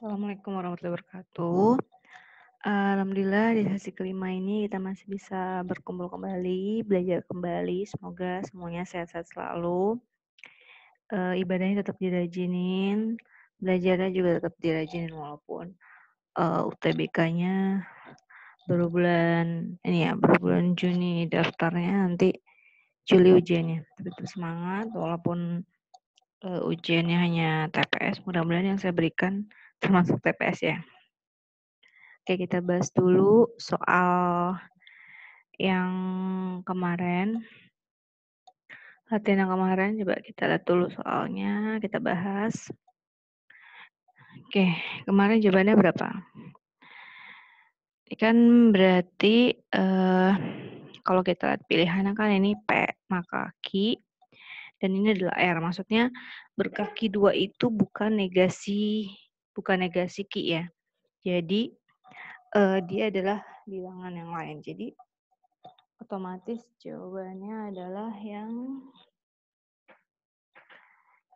Assalamualaikum warahmatullahi wabarakatuh. Alhamdulillah di sesi kelima ini kita masih bisa berkumpul kembali, belajar kembali. Semoga semuanya sehat-sehat selalu. Ibadahnya tetap dirajinin, belajarnya juga tetap dirajinin walaupun UTBK-nya baru bulan Juni daftarnya, nanti Juli ujiannya. Tapi tetap semangat walaupun ujiannya hanya TPS. Mudah-mudahan yang saya berikan termasuk TPS ya. Oke, kita bahas dulu soal yang kemarin. Latihan yang kemarin, coba kita lihat dulu soalnya, kita bahas. Oke, kemarin jawabannya berapa? Ini kan berarti kalau kita lihat pilihannya kan ini P, maka Q, dan ini adalah R. Maksudnya berkaki dua itu bukan negasi Q ya. Jadi dia adalah bilangan yang lain. Jadi otomatis jawabannya adalah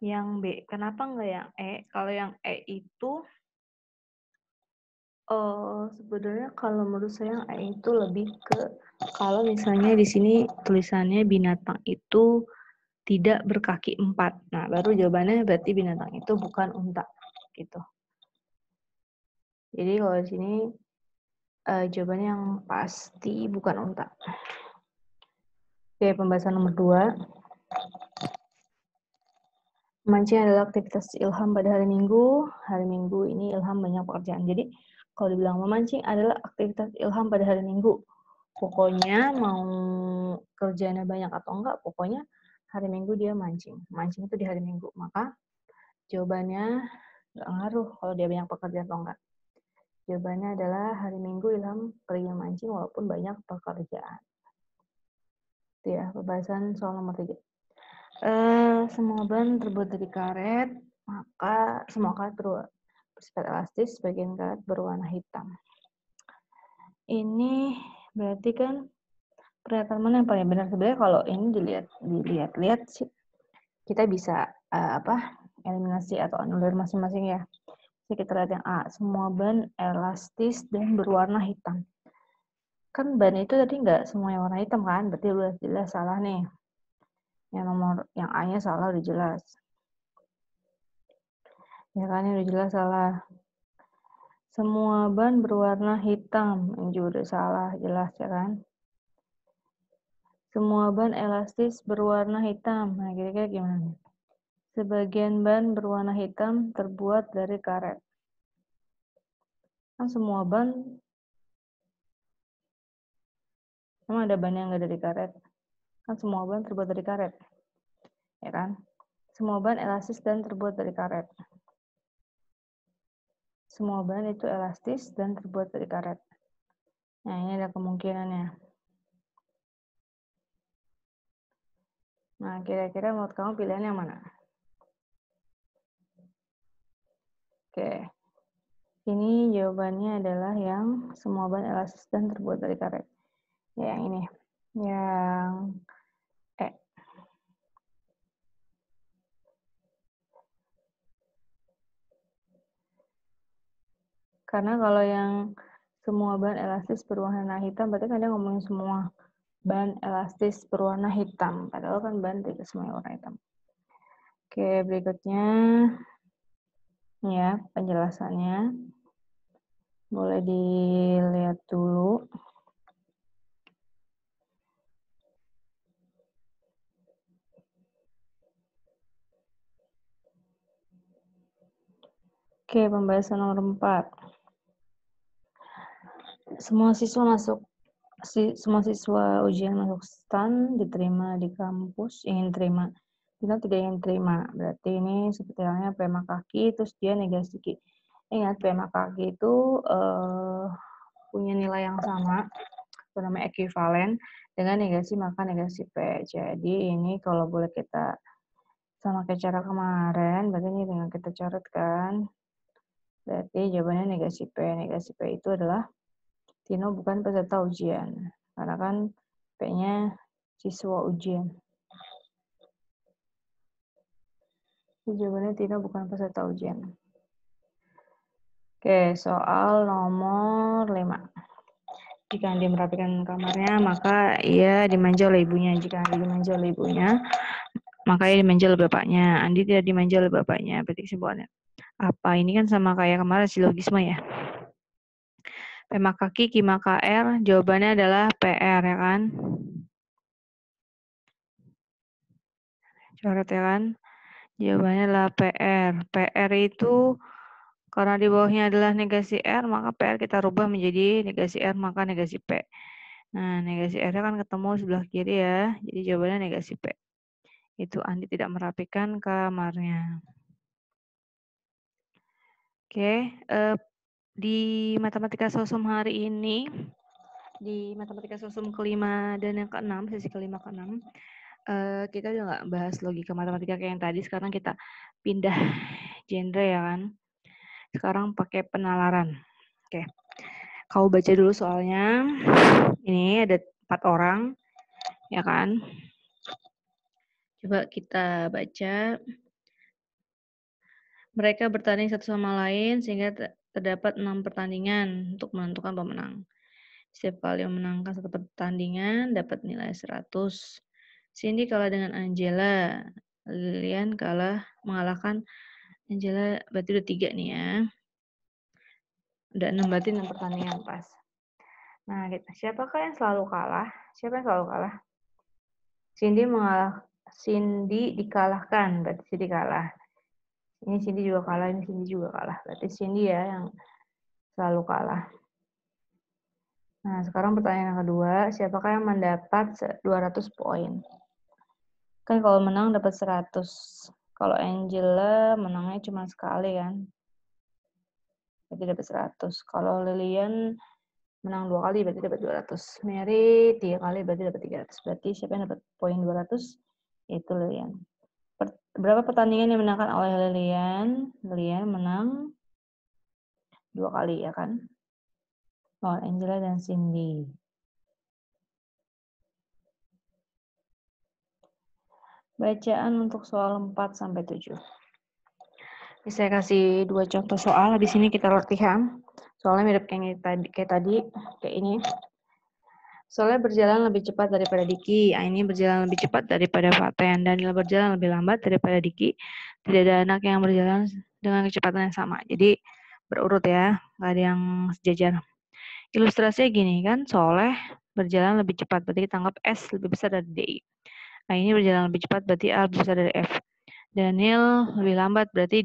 yang B. Kenapa nggak yang E? Kalau yang E itu sebenarnya kalau menurut saya yang E itu lebih ke kalau misalnya di sini tulisannya binatang itu tidak berkaki 4. Nah, baru jawabannya berarti binatang itu bukan unta gitu. Jadi kalau di sini jawabannya yang pasti bukan unta. Oke, pembahasan nomor 2. Memancing adalah aktivitas ilham pada hari Minggu. Hari Minggu ini ilham banyak pekerjaan. Jadi, kalau dibilang memancing adalah aktivitas ilham pada hari Minggu. Pokoknya mau kerjanya banyak atau enggak, pokoknya hari Minggu dia mancing. Mancing itu di hari Minggu. Maka jawabannya nggak ngaruh kalau dia banyak pekerjaan atau enggak. Jawabannya adalah hari Minggu ilham pergi mancing walaupun banyak pekerjaan. Itu ya, pembahasan soal nomor 3. Semua ban terbuat dari karet, maka semua karet bersifat elastis, sebagian karet berwarna hitam. Ini berarti kan pernyataan mana yang paling benar? Sebenarnya kalau ini dilihat sih, kita bisa eliminasi atau anulir masing-masing ya. Jadi kita lihat yang A, semua ban elastis dan berwarna hitam. Kan ban itu tadi nggak semuanya warna hitam kan, berarti udah jelas salah nih. Yang A-nya salah udah jelas. Ya kan, ini udah jelas salah. Semua ban berwarna hitam, ini juga udah salah, jelas ya kan. Semua ban elastis berwarna hitam, nah kira-kira gimana? Sebagian ban berwarna hitam terbuat dari karet. Kan semua ban, emang ada ban yang nggak dari karet? Kan semua ban terbuat dari karet, ya kan? Semua ban elastis dan terbuat dari karet. Semua ban itu elastis dan terbuat dari karet. Nah, ini ada kemungkinannya. Nah, kira-kira menurut kamu pilihan yang mana? Oke. Ini jawabannya adalah yang semua ban elastis dan terbuat dari karet. Ya, yang ini. Yang E. Karena kalau yang semua ban elastis berwarna hitam, berarti kan dia ngomongin semua ban elastis berwarna hitam. Padahal kan ban tidak semuanya warna hitam. Oke, berikutnya ya penjelasannya. Boleh dilihat dulu. Oke, pembahasan nomor 4. Semua siswa ujian masuk STAN diterima di kampus ingin terima. Kita tidak ingin terima. Berarti ini seperti halnya PMA kaki, terus dia negasi Q. Ingat, PMA kaki itu punya nilai yang sama, itu namanya ekuivalen, dengan negasi maka negasi P. Jadi ini kalau boleh kita sama kayak cara kemarin, berarti ini dengan kita coretkan. Berarti jawabannya negasi P. Negasi P itu adalah Tino bukan peserta ujian, karena kan P-nya siswa ujian. Jadi jawabannya Tino bukan peserta ujian. Oke, soal nomor 5. Jika Andi merapikan kamarnya, maka ia dimanja oleh ibunya. Jika Andi dimanja oleh ibunya, maka ia dimanja oleh bapaknya. Andi tidak dimanja oleh bapaknya. Berarti kesimpulannya apa? Ini kan sama kayak kemarin silogisme ya. P maka Q, Q maka R. Jawabannya adalah PR ya kan? Coret ya kan? Jawabannya adalah PR. PR itu karena di bawahnya adalah negasi R, maka PR kita rubah menjadi negasi R, maka negasi P. Nah, negasi R kan ketemu sebelah kiri ya. Jadi jawabannya negasi P. Itu Andi tidak merapikan kamarnya. Oke, di matematika sosum hari ini, di matematika sosum kelima dan yang keenam, sesi kelima keenam, kita udah nggak bahas logika matematika kayak yang tadi. Sekarang kita pindah genre ya kan. Sekarang pakai penalaran. Oke, kau baca dulu soalnya. Ini ada 4 orang, ya kan? Coba kita baca. Mereka bertanding satu sama lain sehingga terdapat 6 pertandingan untuk menentukan pemenang. Setiap kali memenangkan satu pertandingan dapat nilai 100. Cindy kalah dengan Angela. Lilian mengalahkan Angela, berarti udah 3 nih ya. Udah 6, berarti 6 pertandingan pas. Nah, siapakah yang selalu kalah? Siapa yang selalu kalah? Cindy dikalahkan, berarti Cindy kalah. Ini Cindy juga kalah, ini Cindy juga kalah. Berarti Cindy ya yang selalu kalah. Nah, sekarang pertanyaan yang kedua, siapakah yang mendapat 200 poin? Kan kalau menang dapat 100. Kalau Angela menangnya cuma sekali kan. Berarti dapat 100. Kalau Lilian menang 2 kali berarti dapat 200. Mary 3 kali berarti dapat 300. Berarti siapa yang dapat poin 200? Itu Lilian. Berapa pertandingan yang dimenangkan oleh Lilian? Lilian menang 2 kali ya kan. Lawan Angela dan Cindy. Bacaan untuk soal 4-7. Ini saya kasih 2 contoh soal. Di sini kita latihan. Soalnya mirip kayak tadi, kayak ini. Soalnya berjalan lebih cepat daripada Diki. Ini berjalan lebih cepat daripada Faten. Daniel berjalan lebih lambat daripada Diki. Tidak ada anak yang berjalan dengan kecepatan yang sama. Jadi berurut ya, nggak ada yang sejajar. Ilustrasinya gini kan, Soleh berjalan lebih cepat, berarti kita anggap S lebih besar dari DI. Nah, ini berjalan lebih cepat, berarti A lebih besar dari F. Daniel lebih lambat, berarti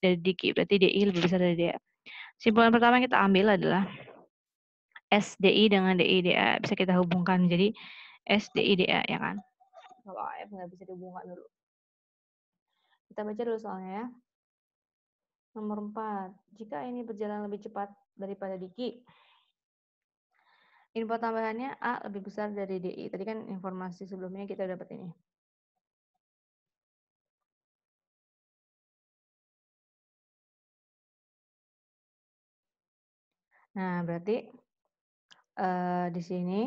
dari Diki, berarti DI lebih besar dari DA. Simpulan pertama yang kita ambil adalah SDI dengan DI-DA bisa kita hubungkan jadi SDI-DA ya kan. Kalau AF nggak bisa dihubungkan dulu. Kita baca dulu soalnya ya. Nomor 4. Jika ini berjalan lebih cepat daripada Diki, info tambahannya A lebih besar dari DI. Tadi kan informasi sebelumnya kita dapat ini. Nah, berarti di sini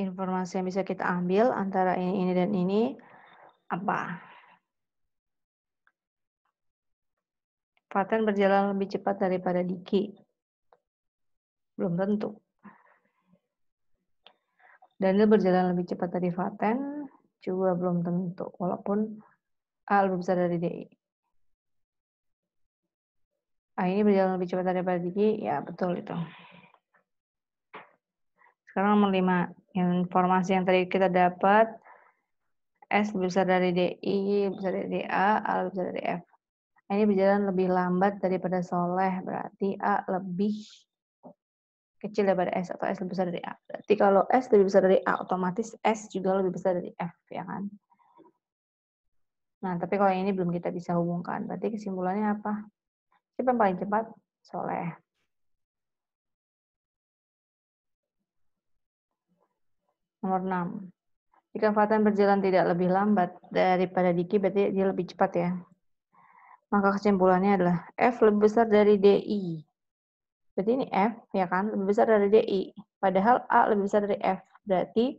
informasi yang bisa kita ambil antara ini dan ini apa? Faten berjalan lebih cepat daripada Diki. Belum tentu. Daniel berjalan lebih cepat dari Faten juga belum tentu. Walaupun A lebih besar dari DI. A ini berjalan lebih cepat daripada Diki. Ya, betul itu. Sekarang nomor 5. Informasi yang tadi kita dapat. S lebih besar dari DI, lebih besar dari DA, A lebih besar dari F. A ini berjalan lebih lambat daripada Soleh. Berarti A lebih kecil daripada S atau S lebih besar dari A. Berarti kalau S lebih besar dari A, otomatis S juga lebih besar dari F, ya kan? Nah, tapi kalau ini belum kita bisa hubungkan. Berarti kesimpulannya apa? Siapa yang paling cepat? Soleh. Nomor 6. Jika Faten berjalan tidak lebih lambat daripada Diki, berarti dia lebih cepat ya. Maka kesimpulannya adalah F lebih besar dari DI. Berarti ini F, ya kan? Lebih besar dari DI. Padahal A lebih besar dari F. Berarti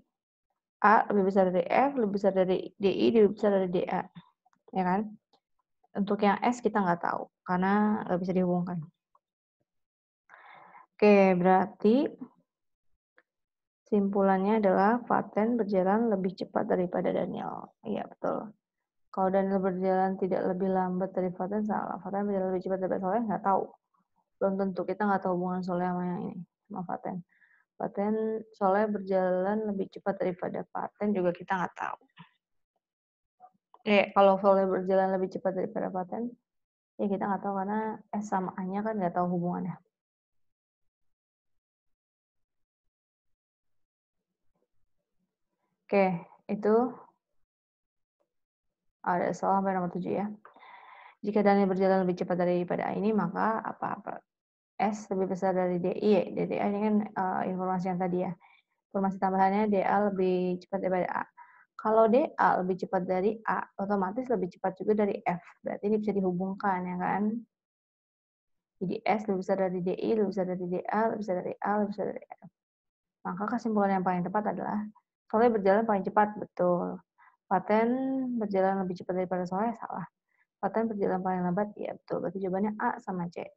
A lebih besar dari F, lebih besar dari DI, lebih besar dari DA. Ya kan? Untuk yang S kita nggak tahu, karena nggak bisa dihubungkan. Oke, berarti simpulannya adalah Faten berjalan lebih cepat daripada Daniel. Iya, betul. Kalau Daniel berjalan tidak lebih lambat dari Faten, salah. Faten berjalan lebih cepat daripada Soleh, nggak tahu. Belum tentu, kita nggak tahu hubungan Soleh sama yang ini, sama Faten. Faten, Soleh berjalan lebih cepat daripada Faten juga kita nggak tahu. Kalau Soleh berjalan lebih cepat daripada Faten, ya kita nggak tahu karena S sama A-nya kan nggak tahu hubungannya. Oke, itu ada soal sampai nomor 7 ya. Jika Daniel berjalan lebih cepat daripada A ini, maka apa? S lebih besar dari DI. DA ini kan informasi yang tadi ya. Informasi tambahannya DA lebih cepat daripada A. Kalau DA lebih cepat dari A, otomatis lebih cepat juga dari F. Berarti ini bisa dihubungkan, ya kan? Jadi S lebih besar dari DI, lebih besar dari DA, lebih besar dari A, lebih besar dari F. Maka kesimpulan yang paling tepat adalah Soleh berjalan paling cepat, betul. Faten berjalan lebih cepat daripada Soleh, salah. Faten berjalan paling lambat, iya betul. Berarti jawabannya A sama C.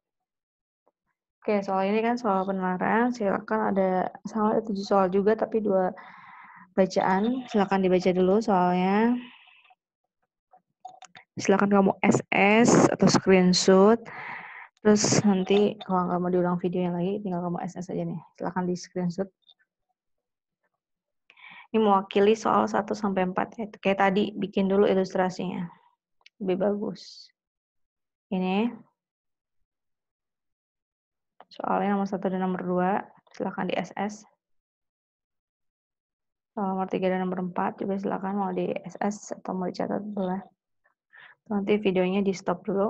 Oke, soal ini kan soal penalaran. Silakan ada 7 soal juga, tapi 2 bacaan. Silakan dibaca dulu soalnya. Silakan kamu SS atau screenshot. Terus nanti kalau nggak mau diulang videonya lagi, tinggal kamu SS aja nih. Silakan di screenshot. Ini mewakili soal 1 sampai 4 ya. Kayak tadi, bikin dulu ilustrasinya. Lebih bagus. Ini soalnya nomor 1 dan nomor 2. Silakan di SS. Soal nomor 3 dan nomor 4 juga silakan mau di SS atau mau dicatat boleh. Nanti videonya di stop dulu.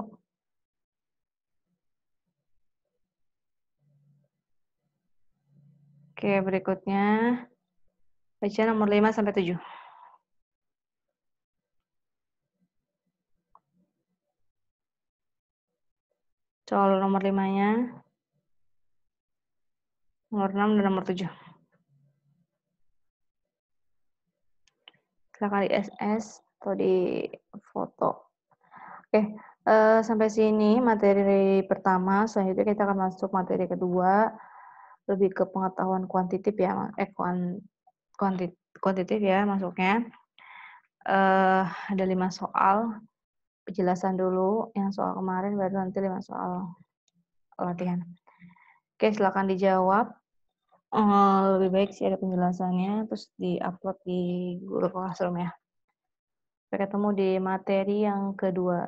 Oke, berikutnya baca nomor 5 sampai 7. Soal nomor 5-nya, nomor 6 dan nomor 7. Silakan di SS atau di foto. Oke, sampai sini materi pertama. Selanjutnya kita akan masuk materi kedua, lebih ke pengetahuan kuantitatif ya, kuantitatif ya masuknya. Ada 5 soal, penjelasan dulu. Yang soal kemarin baru nanti 5 soal latihan. Oke, silakan dijawab. Lebih baik sih ada penjelasannya, terus di-upload di Google Classroom ya. Sampai ketemu di materi yang kedua.